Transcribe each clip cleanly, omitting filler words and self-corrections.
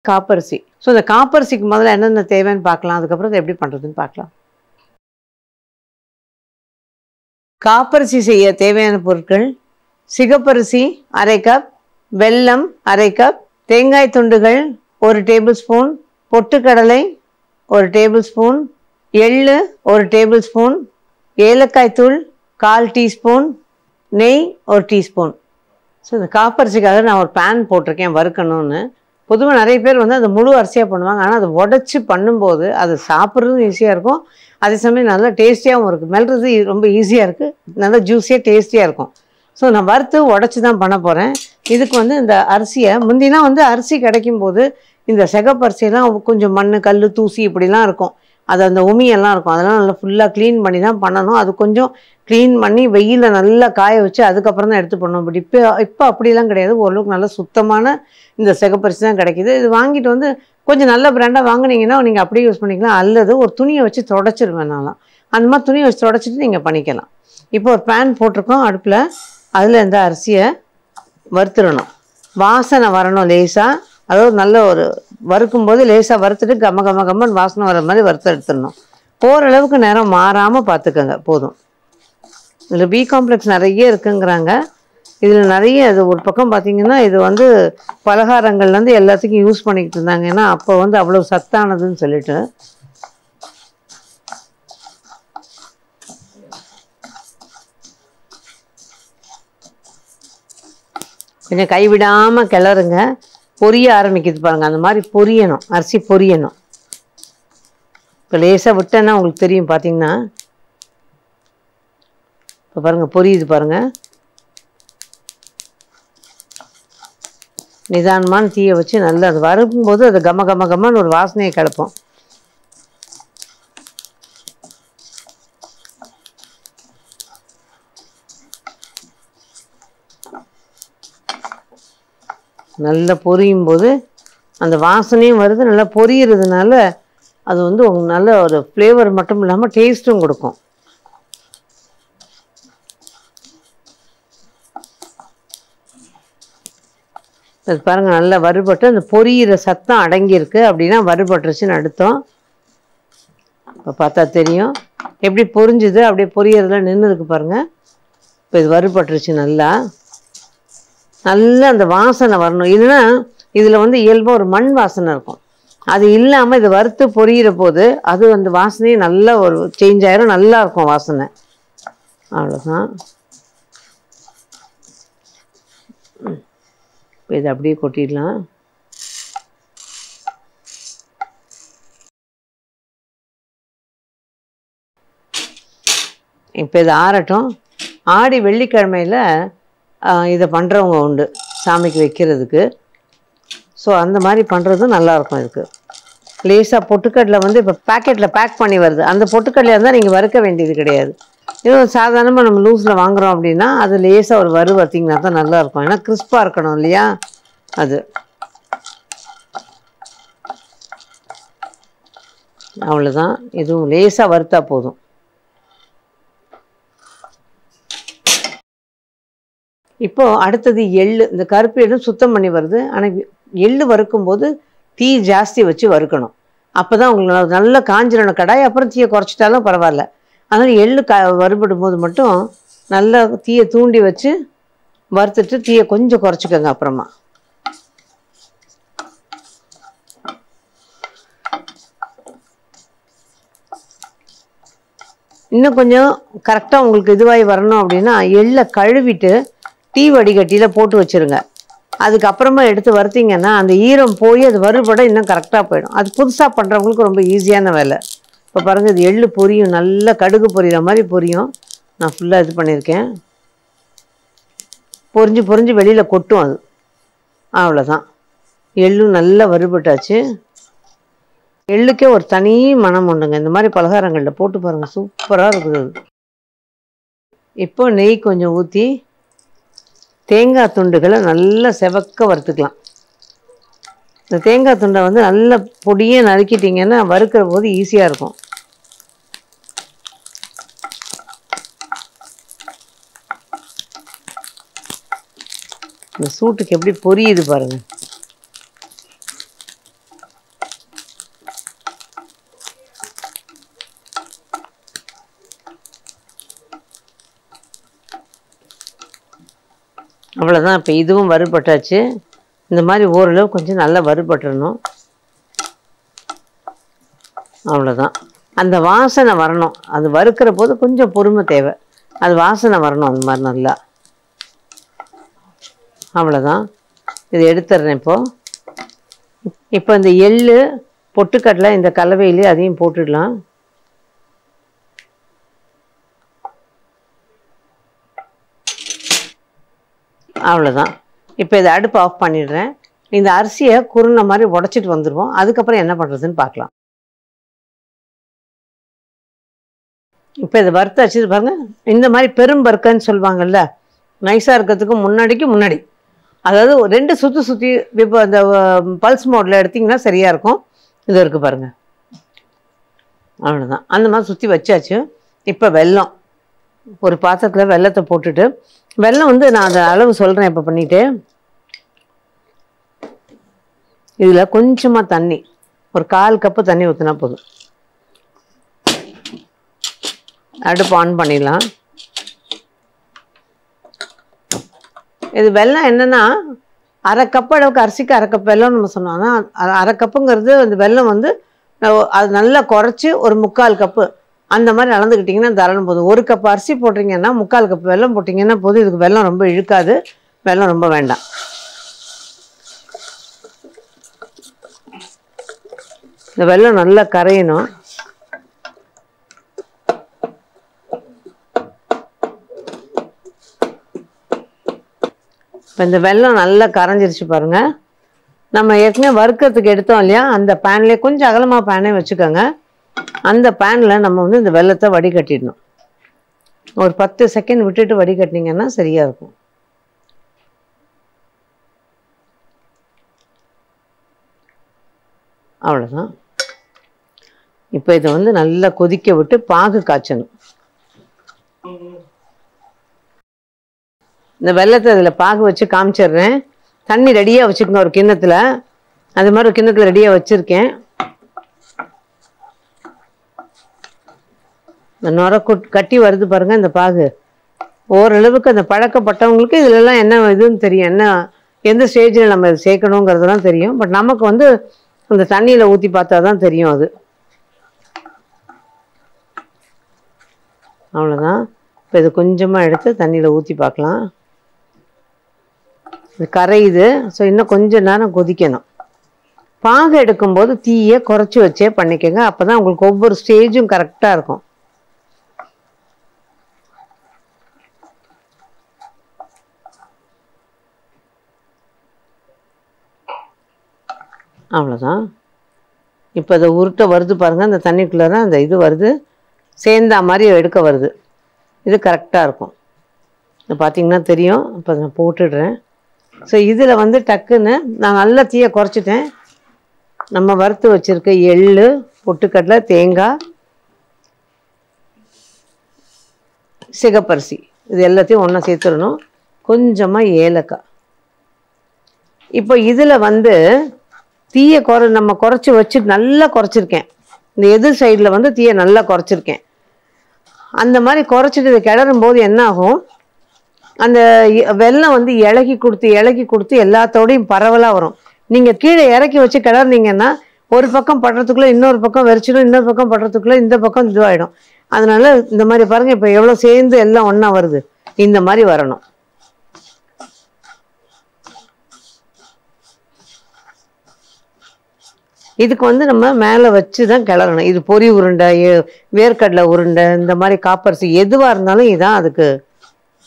காப்பரிசி. So இந்த காப்பரிசிக்கு முதல்ல என்னென்ன தேவைன்னு பார்க்கலாம். அதுக்கப்புறம் அதை எப்படி பண்ணுறதுன்னு பார்க்கலாம். காப்பரிசி செய்ய தேவையான பொருட்கள்: சிகப்பரிசி 1/2 கப், வெல்லம் 1/2 கப், தேங்காய் துண்டுகள் 1 டேபிள் ஸ்பூன், பொட்டுக்கடலை 1 டேபிள் ஸ்பூன், எள்ளு 1 டேபிள் ஸ்பூன், ஏலக்காய் தூள் 1/4 டீஸ்பூன், நெய் 1 டீஸ்பூன். ஸோ இந்த காப்பரிசிக்காக நான் ஒரு பேன் போட்டிருக்கேன் வறுக்கணும்னு. பொதுவாக நிறைய பேர் வந்து அதை முழு அரிசியாக பண்ணுவாங்க. ஆனால் அதை உடச்சி பண்ணும்போது அது சாப்பிட்றதும் ஈஸியாக இருக்கும், அதே சமயம் நல்லா டேஸ்டியாகவும் இருக்குது. மெல்றது ரொம்ப ஈஸியாக இருக்குது, நல்லா ஜூஸியாக டேஸ்டியாக இருக்கும். ஸோ நான் வறுத்து உடச்சி தான் பண்ண போகிறேன். இதுக்கு வந்து இந்த அரிசியை முந்திலாம் வந்து அரிசி கிடைக்கும்போது இந்த சிகப்பரிசியெல்லாம் கொஞ்சம் மண், கல், தூசி இப்படிலாம் இருக்கும். அது அந்த உமியெல்லாம் இருக்கும். அதெல்லாம் நல்லா ஃபுல்லாக க்ளீன் பண்ணி தான் பண்ணணும். அது கொஞ்சம் க்ளீன் பண்ணி வெயிலில் நல்லா காய வச்சு அதுக்கப்புறம் தான் எடுத்து பண்ணணும். பட் இப்போ அப்படிலாம் கிடையாது. ஓரளவுக்கு நல்லா சுத்தமான இந்த சிகப்பரிசி தான் கிடைக்கிது. இது வாங்கிட்டு வந்து கொஞ்சம் நல்ல பிராண்டாக வாங்கினீங்கன்னா நீங்கள் அப்படியே யூஸ் பண்ணிக்கலாம், அல்லது ஒரு துணியை வச்சு தொடச்சிருவேன் நான்லாம். அந்த மாதிரி துணியை வச்சு தொடச்சிட்டு நீங்கள் பண்ணிக்கலாம். இப்போ ஒரு பேன் போட்டிருக்கோம் அடுப்பில். அதில் இந்த அரிசியை வறுத்துடணும். வாசனை வரணும் லேசாக. அதாவது நல்ல ஒரு வறுக்கும்போது லேசாக வறுத்துட்டு கம்மன்னு வாசனை வர மாதிரி வறுத்து எடுத்துடணும். ஓரளவுக்கு நேரம் மாறாமல் பார்த்துக்கோங்க போதும். இதில் பி காம்ப்ளெக்ஸ் நிறைய இருக்குங்கிறாங்க. இதில் நிறைய இது ஒரு பக்கம் பார்த்திங்கன்னா இது வந்து பலகாரங்கள்லேருந்து எல்லாத்துக்கும் யூஸ் பண்ணிக்கிட்டு இருந்தாங்க. ஏன்னா அப்போ வந்து அவ்வளோ சத்தானதுன்னு சொல்லிட்டு. கொஞ்சம் கைவிடாமல் கிளறுங்க. பொரிய ஆரம்பிக்குது பாருங்கள், அந்த மாதிரி பொரியணும், அரிசி பொரியணும். இப்போ லேசாக விட்டேன்னா உங்களுக்கு தெரியும் பார்த்தீங்கன்னா. இப்போ பாருங்கள் பொரியுது பாருங்கள். நிதானமான தீயை வச்சு நல்லா அது வறுக்கும்போது அது கம்மன்னு ஒரு வாசனையை கிளப்போம். நல்லா பொரியும் போது அந்த வாசனையும் வருது. நல்லா பொரியிறதுனால அது வந்து உங்களுக்கு நல்ல ஒரு ஃப்ளேவர் மட்டும் இல்லாமல் டேஸ்ட்டும் கொடுக்கும். அது பாருங்கள் நல்லா வறுபட்டு அந்த பொரியிற சத்தம் அடங்கியிருக்கு அப்படின்னா வறுபட்டுருச்சுன்னு அர்த்தம். இப்போ பார்த்தா தெரியும் எப்படி பொரிஞ்சுது, அப்படியே பொரியறதுல நின்று இருக்கு பாருங்கள். இப்போ இது வறுபட்டுருச்சு. நல்லா அந்த வாசனை வரணும். இல்லைன்னா இதில் வந்து இயல்பாக ஒரு மண் வாசனை இருக்கும். அது இல்லாமல் இது வறுத்து பொரியிற போது அது அந்த வாசனையே நல்லா ஒரு சேஞ்ச் ஆயிரும், நல்லா இருக்கும் வாசனை. அவ்வளோதான். இப்போ இதை அப்படியே கொட்டிடலாம். இப்போ இது ஆறட்டும். ஆடி வெள்ளிக்கிழமையில் இதை பண்ணுறவங்க உண்டு சாமிக்கு வைக்கிறதுக்கு. ஸோ அந்த மாதிரி பண்ணுறதும் நல்லாயிருக்கும். இதுக்கு லேசாக பொட்டுக்கடலை வந்து இப்போ பேக்கெட்டில் பேக் பண்ணி வருது. அந்த பொட்டுக்கடலையாக இருந்தால் நீங்கள் வறுக்க வேண்டியது கிடையாது. இது சாதாரணமாக நம்ம லூஸில் வாங்குகிறோம் அப்படின்னா அது லேசாக ஒரு வறுத்திங்கன்னா தான் நல்லாயிருக்கும். ஏன்னா கிறிஸ்பாக இருக்கணும் இல்லையா அது. அவ்வளோதான். இதுவும் லேசாக வறுத்தா போதும். இப்போது அடுத்தது எள்ளு. இந்த கருப்பு எள்ளு சுத்தம் பண்ணி வருது. ஆனால் எள்ளு வறுக்கும்போது தீ ஜாஸ்தி வச்சு வறுக்கணும். அப்போ தான் உங்களுக்கு நல்லா காஞ்சிடணும் கடாய். அப்புறம் தீயை குறைச்சிட்டாலும் பரவாயில்ல. அதனால் எள்ளு வறுபடும் போது மட்டும் நல்லா தீயை தூண்டி வச்சு வறுத்துட்டு தீயை கொஞ்சம் குறைச்சிக்கோங்க. அப்புறமா இன்னும் கொஞ்சம் கரெக்டாக உங்களுக்கு இதுவாகி வரணும் அப்படின்னா எள்ளை கழுவிட்டு டீ வடிகட்டியில் போட்டு வச்சுருங்க. அதுக்கப்புறமா எடுத்து வறுத்திங்கன்னா அந்த ஈரம் போய் அது வறுபட இன்னும் கரெக்டாக போயிடும். அது புதுசாக பண்ணுறவங்களுக்கு ரொம்ப ஈஸியான வேலை. இப்போ பாருங்கள் இது எள்ளு பொரியும், நல்லா கடுகு பொரியிற மாதிரி பொரியும். நான் ஃபுல்லாக இது பண்ணியிருக்கேன். பொரிஞ்சு வெளியில் கொட்டும் அது. அவ்வளோதான். எள்ளும் நல்லா வறுபட்டாச்சு. எள்ளுக்கே ஒரு தனி மனம் உண்டுங்க. இந்த மாதிரி பலகாரங்களில் போட்டு பாருங்கள், சூப்பராக இருக்குது அது. இப்போ நெய் கொஞ்சம் ஊற்றி தேங்காய் துண்டுகளை நல்லா செவக்க வறுத்துக்கலாம். இந்த தேங்காய் துண்டை வந்து நல்லா பொடியே நறுக்கிட்டிங்கன்னா வறுக்கிற போது ஈஸியாக இருக்கும். இந்த சூட்டுக்கு எப்படி பொரியுது பாருங்கள். அவ்வளோதான். இப்போ இதுவும் வறுபட்டாச்சு. இந்த மாதிரி ஓரளவு கொஞ்சம் நல்லா வறுபட்டுறணும். அவ்வளோதான். அந்த வாசனை வரணும். அது வறுக்கிற போது கொஞ்சம் பொறுமை தேவை. அது வாசனை வரணும் அந்த மாதிரி நல்லா. அவ்வளோதான். இது எடுத்துடுறேன் இப்போது. இப்போ இந்த எள்ளு பொட்டுக்கடலை இந்த கலவையிலே அதையும் போட்டுடலாம். அவ்வளோதான். இப்போ இதை அடுப்பு ஆஃப் பண்ணிடுறேன். இந்த அரிசியை குருணை மாதிரி உடச்சிட்டு வந்துடுவோம். அதுக்கப்புறம் என்ன பண்ணுறதுன்னு பார்க்கலாம். இப்போ இதை வறுத்து வச்சுட்டு பாருங்க. இந்த மாதிரி பெரும் வறுக்கன்னு சொல்லுவாங்கல்ல, நைஸாக இருக்கிறதுக்கு முன்னாடி அதாவது 2 சுற்றி சுற்றி இப்போ அந்த பல்ஸ் மோடில் எடுத்திங்கன்னா சரியாக இருக்கும். இது இருக்குது பாருங்கள். அவ்வளோதான். அந்த மாதிரி சுற்றி வச்சாச்சு. இப்போ வெல்லம் ஒரு பாத்திரத்தில் வெல்லத்தை போட்டுட்டு, வெல்லம் வந்து நான் அந்த அளவு சொல்கிறேன் இப்போ பண்ணிவிட்டு. இதில் கொஞ்சமாக தண்ணி, ஒரு 1/4 கப்பு தண்ணி ஊற்றினா போதும். அடுப்பு ஆன் பண்ணிடலாம். இது வெல்லம் என்னென்னா 1/2 கப்பு அளவுக்கு அரிசிக்கு 1/2 கப் வெல்லம் நம்ம சொன்னோம். ஆனால் 1/2 கப்புங்கிறது அந்த வெல்லம் வந்து அது நல்லா குறைச்சி ஒரு 3/4 கப்பு அந்த மாதிரி அளந்துக்கிட்டிங்கன்னா தாராளம் போதும். 1 கப் அரிசி போட்டிங்கன்னா 3/4 கப் வெல்லம் போட்டிங்கன்னா போதும். இதுக்கு வெல்லம் ரொம்ப இழுக்காது. வெல்லம் ரொம்ப வேண்டாம். இந்த வெல்லம் நல்லா கரையணும். இப்போ இந்த வெல்லம் நல்லா கரைஞ்சிருச்சு பாருங்கள். நம்ம ஏற்கனவே வறுக்கிறதுக்கு எடுத்தோம் இல்லையா, அந்த பேன்லேயே கொஞ்சம் அகலமாக பேனே வச்சுக்கோங்க. அந்த பேனில் நம்ம வந்து இந்த வெல்லத்தை வடிகட்டிடணும். ஒரு 10 செகண்ட் விட்டுட்டு வடிகட்டினீங்கன்னா சரியாக இருக்கும். அவ்வளோதான். இப்போ இதை வந்து நல்லா கொதிக்க விட்டு பாகு காய்ச்சணும். இந்த வெல்லத்தை இதில் பாகு வச்சு காமிச்சிடுறேன். தண்ணி ரெடியாக வச்சுக்கோங்க ஒரு கிண்ணத்தில். அது மாதிரி ஒரு கிண்ணத்தில் ரெடியாக வச்சுருக்கேன். இந்த நுர கட்டி வருது பாருங்கள் இந்த பாகு. ஓரளவுக்கு அந்த பழக்கப்பட்டவங்களுக்கு இதிலெல்லாம் என்ன இதுன்னு தெரியும், என்ன எந்த ஸ்டேஜில் நம்ம இது சேர்க்கணுங்கிறதெல்லாம் தெரியும். பட் நமக்கு வந்து அந்த தண்ணியில் ஊற்றி பார்த்தா தான் தெரியும் அது. அவ்வளோதான். இப்போ இது கொஞ்சமாக எடுத்து தண்ணியில் ஊற்றி பார்க்கலாம். இது கரையுது. ஸோ இன்னும் கொஞ்சம் நேரம் கொதிக்கணும். பாகு எடுக்கும்போது தீயை குறைச்சி வச்சே பண்ணிக்கோங்க. அப்போ தான் உங்களுக்கு ஒவ்வொரு ஸ்டேஜும் கரெக்டாக இருக்கும். அவ்வளோதான். இப்போ அதை உருட்டை வருது பாருங்கள். அந்த தண்ணிக்குள்ளே அந்த இது வருது, சேர்ந்தா மாதிரி எடுக்க வருது. இது கரெக்டாக இருக்கும். இது பார்த்திங்கன்னா தெரியும். இப்போ நான் போட்டுடுறேன். ஸோ இதில் வந்து டக்குன்னு நான் நல்லா தீயை குறைச்சிட்டேன். நம்ம வறுத்து வச்சுருக்க எள்ளு, பொட்டுக்கடலை, தேங்காய், சிகப்பரிசி இது எல்லாத்தையும் ஒன்றா சேர்த்துடணும். கொஞ்சமாக ஏலக்காய். இப்போ இதில் வந்து தீயை நம்ம குறைச்சி வச்சு நல்லா குறைச்சிருக்கேன். இந்த எதிர் சைடில் வந்து தீயை நல்லா குறைச்சிருக்கேன். அந்த மாதிரி குறைச்சிட்டு இதை கிளறும் போது என்ன ஆகும், அந்த வெல்லம் வந்து இலகி கொடுத்து எல்லாத்தோடையும் பரவலாக வரும். நீங்கள் கீழே இறக்கி வச்சு கிளறினீங்கன்னா ஒரு பக்கம் படுறதுக்குள்ளே இன்னொரு பக்கம் வெறிச்சிடும், இன்னொரு பக்கம் படுறதுக்குள்ளே இந்த பக்கம் இதுவாகிடும். அதனால இந்த மாதிரி பாருங்கள். இப்போ எவ்வளோ சேர்ந்து எல்லாம் ஒன்றா வருது. இந்த மாதிரி வரணும். இதுக்கு வந்து நம்ம மேலே வச்சு தான் கிளறணும். இது பொரி உருண்டை, வேர்க்கடலை உருண்டை, இந்த மாதிரி காப்பரிசி எதுவாக இருந்தாலும் இதுதான் அதுக்கு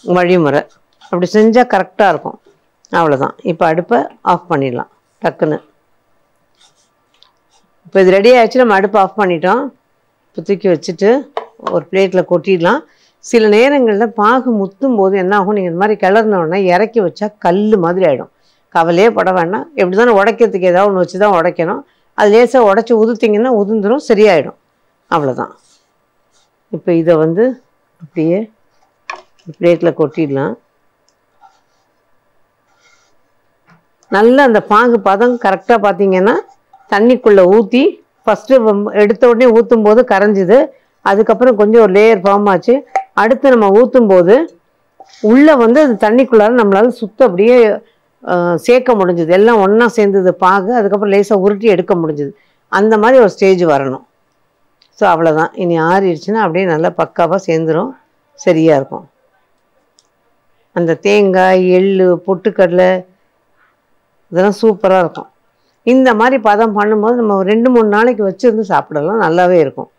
வழிமுறை. அப்படி செஞ்சால் கரெக்டாக இருக்கும். அவ்வளோதான். இப்போ அடுப்பை ஆஃப் பண்ணிடலாம் டக்குன்னு. இப்போ இது ரெடி ஆகிடுச்சு. நம்ம அடுப்பை ஆஃப் பண்ணிட்டோம். இப்போ தூக்கி வச்சுட்டு ஒரு பிளேட்டில் கொட்டிடலாம். சில நேரங்களில் பாகு முத்தும் போது என்ன ஆகும், நீங்கள் இந்த மாதிரி கிளறினோடனே இறக்கி வச்சா கல் மாதிரி ஆகிடும். கவலையே பட வேண்டாம். எப்படி தானே உடைக்கிறதுக்கு ஏதாவது ஒன்று வச்சு தான் உடைக்கணும். அது லேசாக உடச்சி உதுத்திங்கன்னா உதுந்துடும், சரியாயிடும். அவ்வளோதான். இப்போ இதை வந்து அப்படியே பிளேட்டில் கொட்டிடலாம். நல்லா அந்த பாகு பதம் கரெக்டாக பார்த்தீங்கன்னா தண்ணிக்குள்ளே ஊற்றி ஃபஸ்ட்டு எடுத்த உடனே ஊற்றும் போது கரைஞ்சிது. அதுக்கப்புறம் கொஞ்சம் ஒரு லேயர் ஃபார்ம் ஆச்சு. அடுத்து நம்ம ஊற்றும் போது உள்ளே வந்து அது தண்ணிக்குள்ளார நம்மளால் சுத்த அப்படியே சேர்க்க முடிஞ்சுது. எல்லாம் ஒன்றா சேர்ந்தது பாகு. அதுக்கப்புறம் லேசாக உருட்டி எடுக்க முடிஞ்சுது. அந்த மாதிரி ஒரு ஸ்டேஜ் வரணும். ஸோ அவ்வளோதான். இனி ஆறிடுச்சுன்னா அப்படியே நல்லா பக்காவாக சேர்ந்துடும். சரியாக இருக்கும். அந்த தேங்காய், எள்ளு, பொட்டுக்கடலை இதெல்லாம் சூப்பராக இருக்கும். இந்த மாதிரி பதம் பண்ணும்போது நம்ம 2-3 நாளைக்கு வச்சுருந்து சாப்பிடலாம். நல்லாவே இருக்கும்.